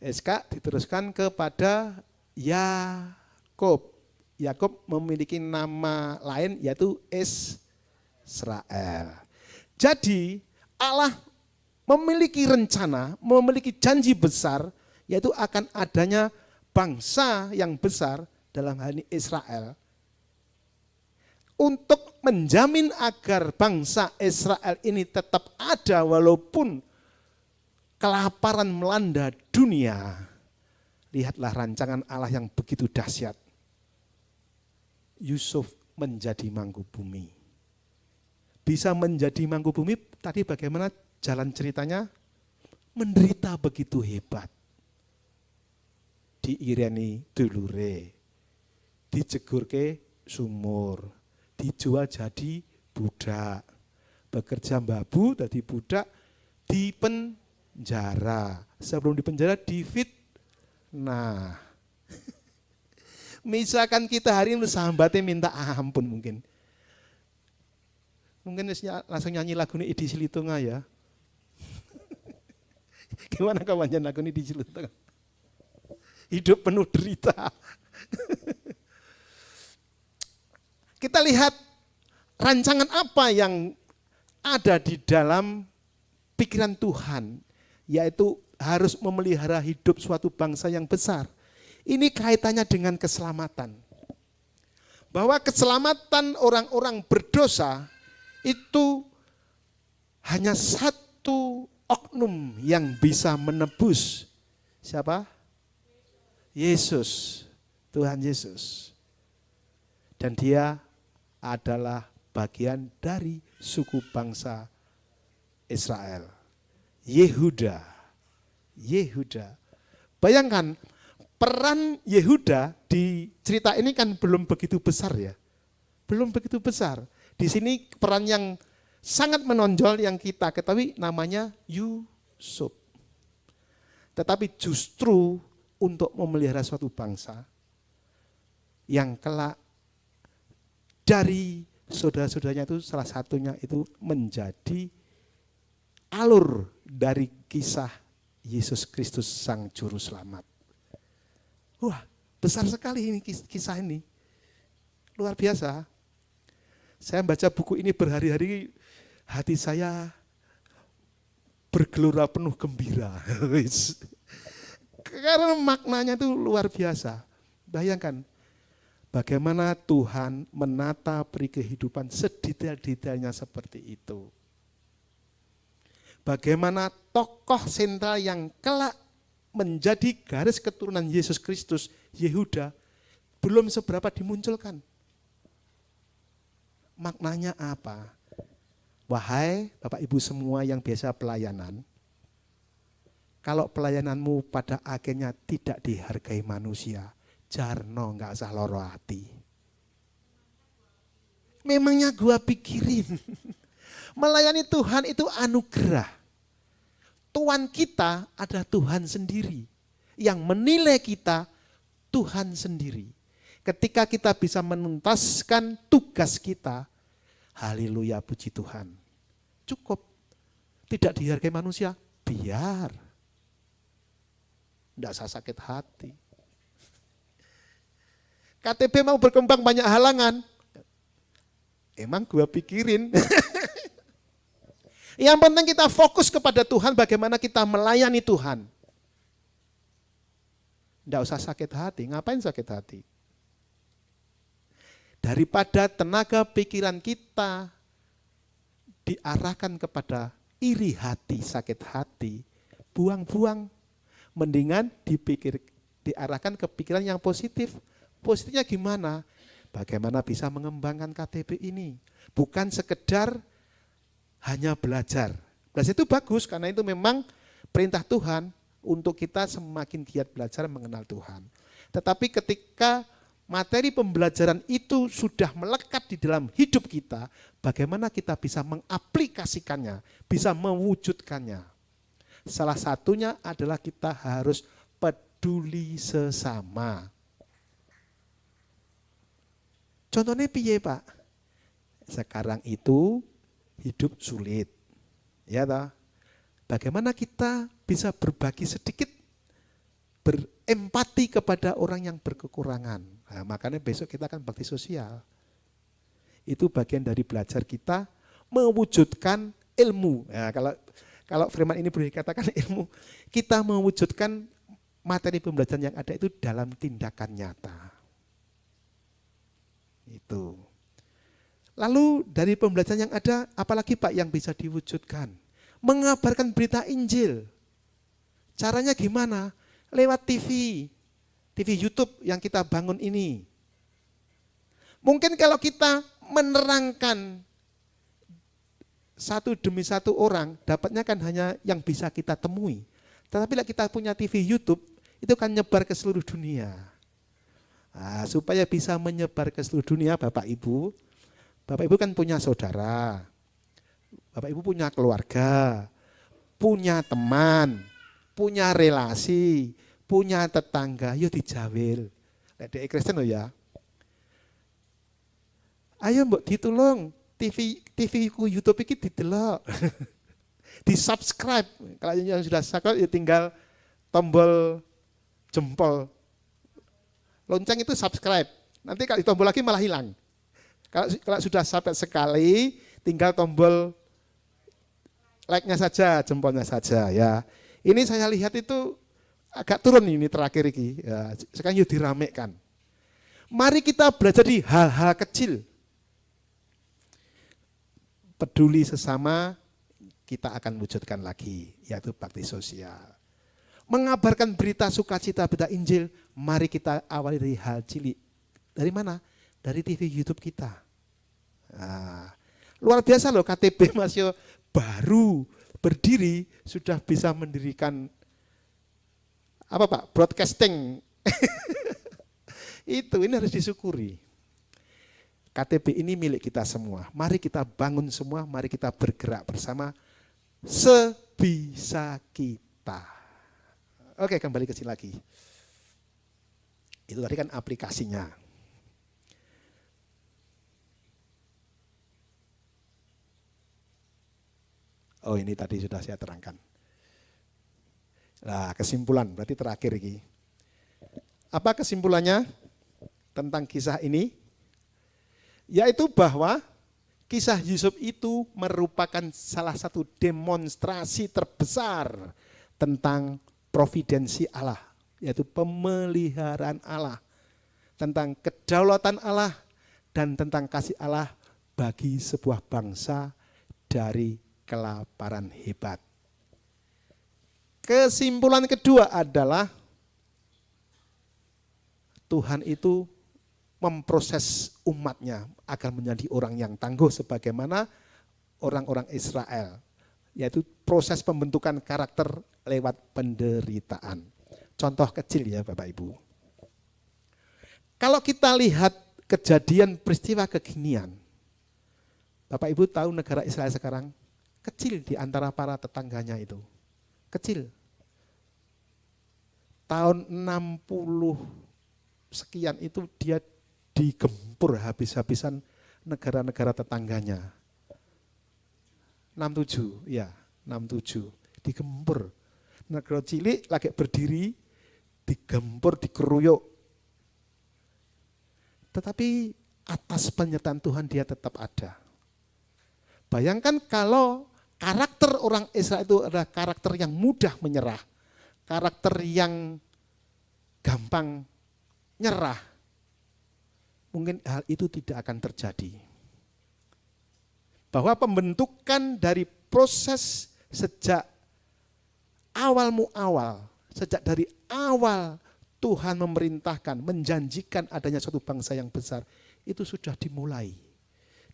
Iskak diteruskan kepada Yakub. Yakub memiliki nama lain yaitu Israel. Jadi Allah memiliki rencana, memiliki janji besar, yaitu akan adanya bangsa yang besar dalam hal ini Israel. Untuk menjamin agar bangsa Israel ini tetap ada walaupun kelaparan melanda dunia. Lihatlah rancangan Allah yang begitu dahsyat. Yusuf menjadi manggubumi. Bisa menjadi manggubumi tadi bagaimana jalan ceritanya? Menderita begitu hebat. Diireni dulure, dijegur ke sumur, dijual jadi budak, bekerja babu jadi budak, di penjara. Sebelum di penjara difitnah. Misalkan kita hari ini sahabatnya minta ampun mungkin. Mungkin langsung nyanyi lagu ini di Silitunga ya. Gimana kawannya lagu ini di Silitunga? Hidup penuh derita. Kita lihat rancangan apa yang ada di dalam pikiran Tuhan, yaitu harus memelihara hidup suatu bangsa yang besar. Ini kaitannya dengan keselamatan. Bahwa keselamatan orang-orang berdosa itu hanya satu oknum yang bisa menebus. Siapa? Yesus, Tuhan Yesus. Dan dia adalah bagian dari suku bangsa Israel. Yehuda. Bayangkan peran Yehuda di cerita ini kan belum begitu besar ya. Belum begitu besar. Di sini peran yang sangat menonjol yang kita ketahui namanya Yusuf. Tetapi justru untuk memelihara suatu bangsa yang kelak dari saudara-saudaranya itu salah satunya itu menjadi alur dari kisah Yesus Kristus Sang Juru Selamat. Wah, besar sekali ini kisah ini. Luar biasa. Saya baca buku ini berhari-hari, hati saya bergelora penuh gembira. Karena maknanya itu luar biasa. Bayangkan bagaimana Tuhan menata peri kehidupan sedetail-detailnya seperti itu. Bagaimana tokoh sentral yang kelak menjadi garis keturunan Yesus Kristus, Yehuda, belum seberapa dimunculkan. Maknanya apa? Wahai Bapak Ibu semua yang biasa pelayanan, kalau pelayananmu pada akhirnya tidak dihargai manusia, jarno nggak usah loro hati. Memangnya gua pikirin, melayani Tuhan itu anugerah. Tuhan kita adalah Tuhan sendiri, yang menilai kita Tuhan sendiri. Ketika kita bisa menuntaskan tugas kita, haleluya puji Tuhan. Cukup. Tidak dihargai manusia, biar. Tidak usah sakit hati. KTP mau berkembang banyak halangan. Emang gua pikirin. Yang penting kita fokus kepada Tuhan, bagaimana kita melayani Tuhan. Tidak usah sakit hati, ngapain sakit hati? Daripada tenaga pikiran kita diarahkan kepada iri hati, sakit hati, buang-buang. Mendingan diarahkan ke pikiran yang positif. Positifnya gimana? Bagaimana bisa mengembangkan KTB ini? Bukan sekedar hanya belajar. Belajar itu bagus karena itu memang perintah Tuhan untuk kita semakin giat belajar mengenal Tuhan. Tetapi ketika materi pembelajaran itu sudah melekat di dalam hidup kita, bagaimana kita bisa mengaplikasikannya, bisa mewujudkannya. Salah satunya adalah kita harus peduli sesama. Contohnya piye Pak? Sekarang itu hidup sulit. Ya toh? Bagaimana kita bisa berbagi sedikit, berempati kepada orang yang berkekurangan. Nah, makanya besok kita akan bakti sosial. Itu bagian dari belajar kita mewujudkan ilmu. Nah, kalau firman ini boleh dikatakan ilmu, kita mewujudkan materi pembelajaran yang ada itu dalam tindakan nyata. Itu. Lalu dari pembelajaran yang ada, apalagi Pak yang bisa diwujudkan? Mengabarkan berita Injil. Caranya gimana? Lewat TV YouTube yang kita bangun ini. Mungkin kalau kita menerangkan satu demi satu orang, dapatnya kan hanya yang bisa kita temui. Tetapi bila kita punya TV YouTube, itu kan nyebar ke seluruh dunia. Nah, supaya bisa menyebar ke seluruh dunia, Bapak Ibu kan punya saudara, Bapak Ibu punya keluarga, punya teman, punya relasi, punya tetangga, yo dijawil. Lek Kristen lo ya. Ayo mbok ditulung TV ku YouTube iki didelok. Di-subscribe. Kalau yang sudah subscribe ya tinggal tombol jempol. Lonceng itu subscribe. Nanti kalau ditombol lagi malah hilang. Kalau sudah subscribe sekali, tinggal tombol like-nya saja, jempolnya saja ya. Ini saya lihat itu agak turun ini terakhir ini. Ya, sekarang yuk diramekan. Mari kita belajar di hal-hal kecil. Peduli sesama, kita akan wujudkan lagi, yaitu bakti sosial. Mengabarkan berita sukacita, berita Injil, mari kita awali dari hal cilik. Dari mana? Dari TV YouTube kita. Nah, luar biasa loh, KTB masih baru berdiri, sudah bisa mendirikan apa Pak? Broadcasting. Ini harus disyukuri. KTB ini milik kita semua. Mari kita bangun semua, mari kita bergerak bersama sebisa kita. Oke, kembali ke sini lagi. Itu tadi kan aplikasinya. Oh, ini tadi sudah saya terangkan. Nah, kesimpulan berarti terakhir ini. Apa kesimpulannya tentang kisah ini? Yaitu bahwa kisah Yusuf itu merupakan salah satu demonstrasi terbesar tentang providensi Allah, yaitu pemeliharaan Allah, tentang kedaulatan Allah, dan tentang kasih Allah bagi sebuah bangsa dari kelaparan hebat. Kesimpulan kedua adalah Tuhan itu memproses umatnya agar menjadi orang yang tangguh sebagaimana orang-orang Israel, yaitu proses pembentukan karakter lewat penderitaan. Contoh kecil ya Bapak Ibu. Kalau kita lihat kejadian peristiwa kekinian, Bapak Ibu tahu negara Israel sekarang kecil di antara para tetangganya itu. Kecil. Tahun 60 sekian itu dia digempur habis-habisan negara-negara tetangganya. 67, ya 67, digempur. Negara cilik lagi berdiri, digempur, dikeruyuk. Tetapi atas penyertaan Tuhan dia tetap ada. Bayangkan kalau karakter orang Israel itu adalah karakter yang mudah menyerah, karakter yang gampang nyerah. mungkin hal itu tidak akan terjadi. Bahwa pembentukan dari proses sejak sejak dari awal Tuhan memerintahkan, menjanjikan adanya suatu bangsa yang besar, itu sudah dimulai.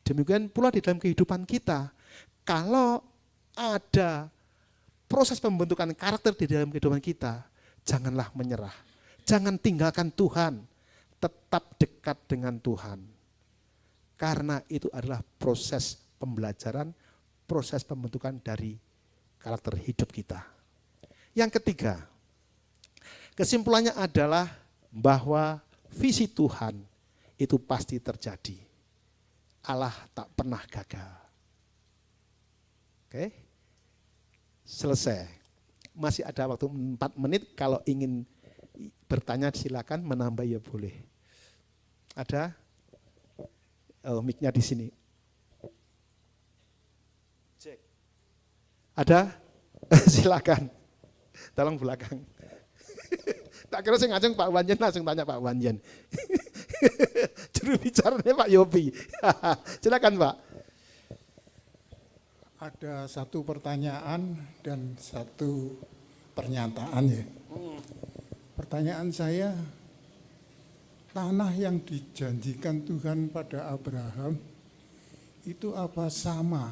Demikian pula di dalam kehidupan kita, kalau ada proses pembentukan karakter di dalam kehidupan kita, janganlah menyerah. Jangan tinggalkan Tuhan, tetap dekat dengan Tuhan. Karena itu adalah proses pembelajaran, proses pembentukan dari karakter hidup kita. Yang ketiga, kesimpulannya adalah bahwa visi Tuhan itu pasti terjadi. Allah tak pernah gagal. Oke? Selesai. Masih ada waktu 4 menit, kalau ingin bertanya silakan, menambah ya boleh. Ada? Oh, mic-nya di sini. Cek. Ada? Silakan. Tolong belakang. Tak kira saya ngajeng Pak Wanjen, langsung tanya Pak Wanjen. Juru bicaranya Pak Yopi. Silakan Pak. Ada satu pertanyaan dan satu pernyataan ya. Pertanyaan saya, tanah yang dijanjikan Tuhan pada Abraham itu apa sama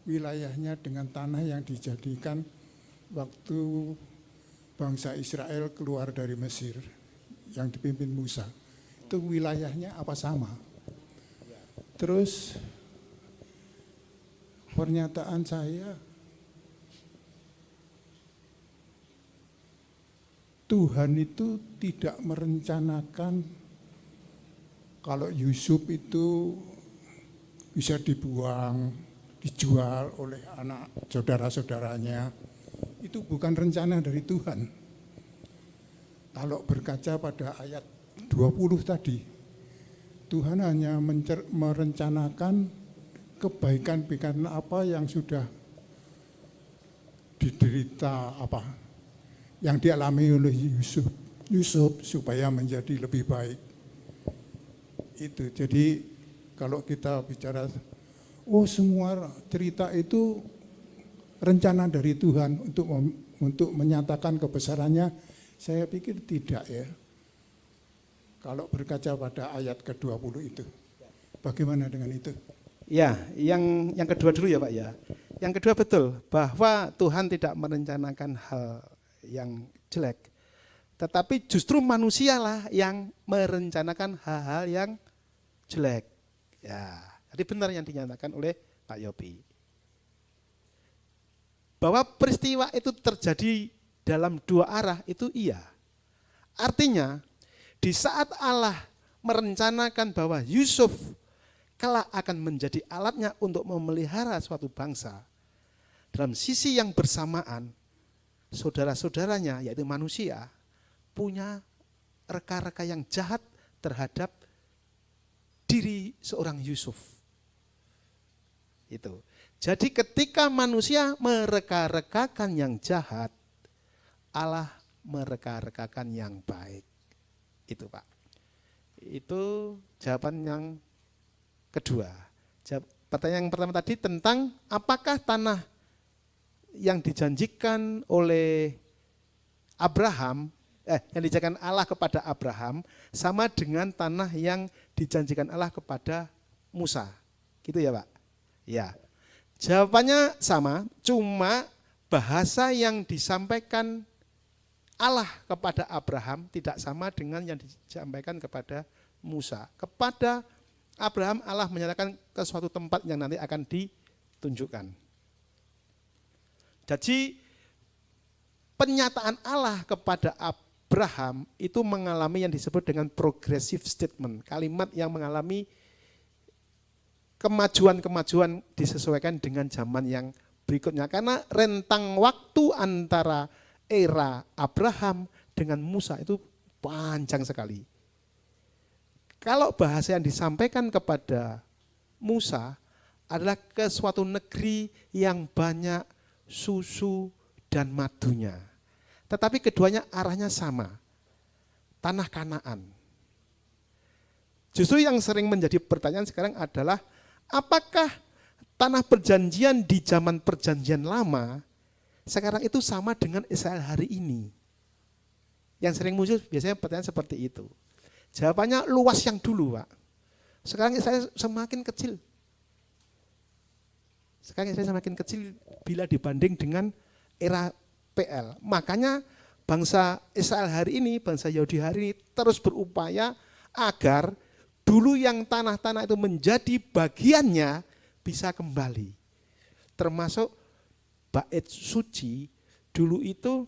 wilayahnya dengan tanah yang dijadikan waktu bangsa Israel keluar dari Mesir yang dipimpin Musa? Itu wilayahnya apa sama? Terus pernyataan saya, Tuhan itu tidak merencanakan kalau Yusuf itu bisa dibuang, dijual oleh anak saudara-saudaranya. Itu bukan rencana dari Tuhan. Kalau berkaca pada ayat 20 tadi, Tuhan hanya merencanakan kebaikan-kebaikan apa yang sudah diderita, yang dialami oleh Yusuf supaya menjadi lebih baik. Itu. Jadi kalau kita bicara, semua cerita itu rencana dari Tuhan untuk menyatakan kebesarannya, saya pikir tidak ya. Kalau berkaca pada ayat ke-20 itu. Bagaimana dengan itu? Ya, yang kedua dulu ya Pak ya. Yang kedua betul, bahwa Tuhan tidak merencanakan hal yang jelek. Tetapi justru manusialah yang merencanakan hal-hal yang jelek. Ya, jadi benar yang dinyatakan oleh Pak Yopi. Bahwa peristiwa itu terjadi dalam dua arah itu iya. Artinya di saat Allah merencanakan bahwa Yusuf kelak akan menjadi alatnya untuk memelihara suatu bangsa, dalam sisi yang bersamaan saudara-saudaranya yaitu manusia punya reka-reka yang jahat terhadap diri seorang Yusuf. Itu. Jadi ketika manusia mereka-rekakan yang jahat, Allah mereka-rekakan yang baik. Itu Pak. Itu jawaban yang kedua. Pertanyaan yang pertama tadi tentang apakah tanah yang dijanjikan oleh Abraham, yang dijanjikan Allah kepada Abraham sama dengan tanah yang dijanjikan Allah kepada Musa. Gitu ya Pak? Ya. Jawabannya sama, cuma bahasa yang disampaikan Allah kepada Abraham tidak sama dengan yang disampaikan kepada Musa. Kepada Abraham Allah menyatakan ke suatu tempat yang nanti akan ditunjukkan. Jadi pernyataan Allah kepada Abraham itu mengalami yang disebut dengan progressive statement. Kalimat yang mengalami kemajuan-kemajuan disesuaikan dengan zaman yang berikutnya. Karena rentang waktu antara era Abraham dengan Musa itu panjang sekali. Kalau bahasa yang disampaikan kepada Musa adalah ke suatu negeri yang banyak susu dan madunya. Tetapi keduanya arahnya sama, tanah Kanaan. Justru yang sering menjadi pertanyaan sekarang adalah apakah tanah perjanjian di zaman perjanjian lama sekarang itu sama dengan Israel hari ini? Yang sering muncul biasanya pertanyaan seperti itu. Jawabannya luas yang dulu, Pak. Sekarang Israel semakin kecil. Sekarang Israel semakin kecil bila dibanding dengan era PL. Makanya bangsa Israel hari ini, bangsa Yahudi hari ini terus berupaya agar dulu yang tanah-tanah itu menjadi bagiannya bisa kembali. Termasuk bait suci dulu itu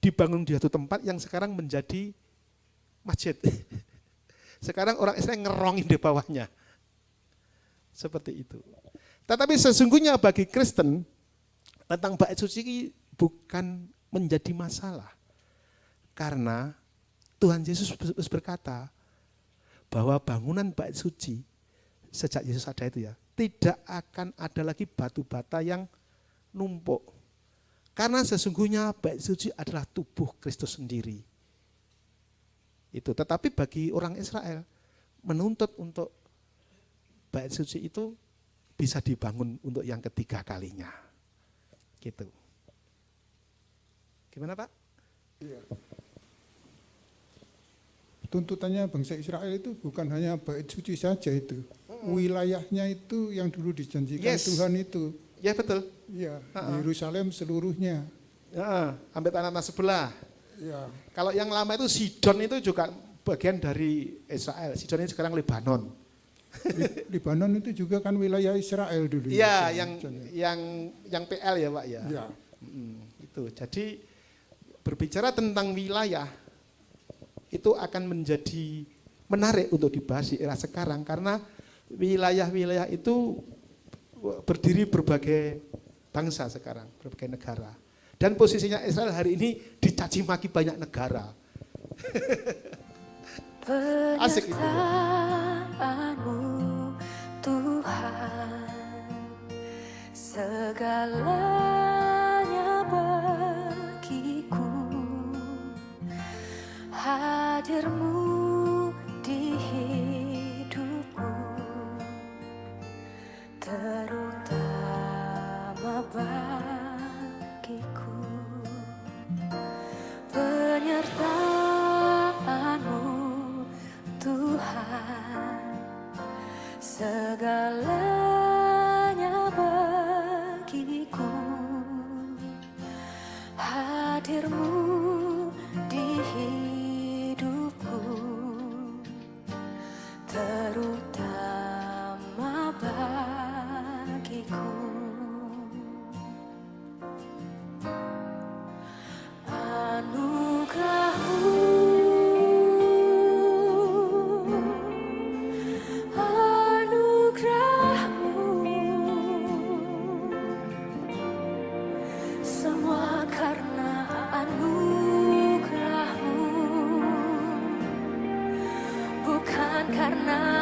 dibangun di satu tempat yang sekarang menjadi masjid. Sekarang orang Israel ngerongin di bawahnya. Seperti itu. Tetapi sesungguhnya bagi Kristen, tentang bait suci bukan menjadi masalah. Karena Tuhan Yesus berkata bahwa bangunan bait suci, sejak Yesus ada itu ya, tidak akan ada lagi batu bata yang numpuk. Karena sesungguhnya bait suci adalah tubuh Kristus sendiri. Itu. Tetapi bagi orang Israel menuntut untuk bait suci itu bisa dibangun untuk yang ketiga kalinya. Gitu. Gimana, Pak? Iya. Tuntutannya bangsa Israel itu bukan hanya bait suci saja itu. Wilayahnya itu yang dulu dijanjikan Tuhan itu. Ya betul. Ya, Yerusalem seluruhnya. Ya, sampai tanah sebelah. Ya. Kalau yang lama itu Sidon itu juga bagian dari Israel. Sidon ini sekarang Lebanon. Lebanon itu juga kan wilayah Israel dulu. Iya, ya, yang PL ya, Pak ya. Ya. Itu. Jadi berbicara tentang wilayah itu akan menjadi menarik untuk dibahas di era sekarang karena wilayah-wilayah itu berdiri berbagai bangsa sekarang, berbagai negara. Dan posisinya Israel hari ini dicaci maki banyak negara. Asik itu. Penyertaanmu Tuhan, segalanya bagiku, hadirmu di hidupku, terutama bagiku. Penyertaanmu Tuhan, segalanya bagiku, hadirmu di hidupku, terutama bagiku. Anugerahmu, semua karena anugerahmu, bukan karena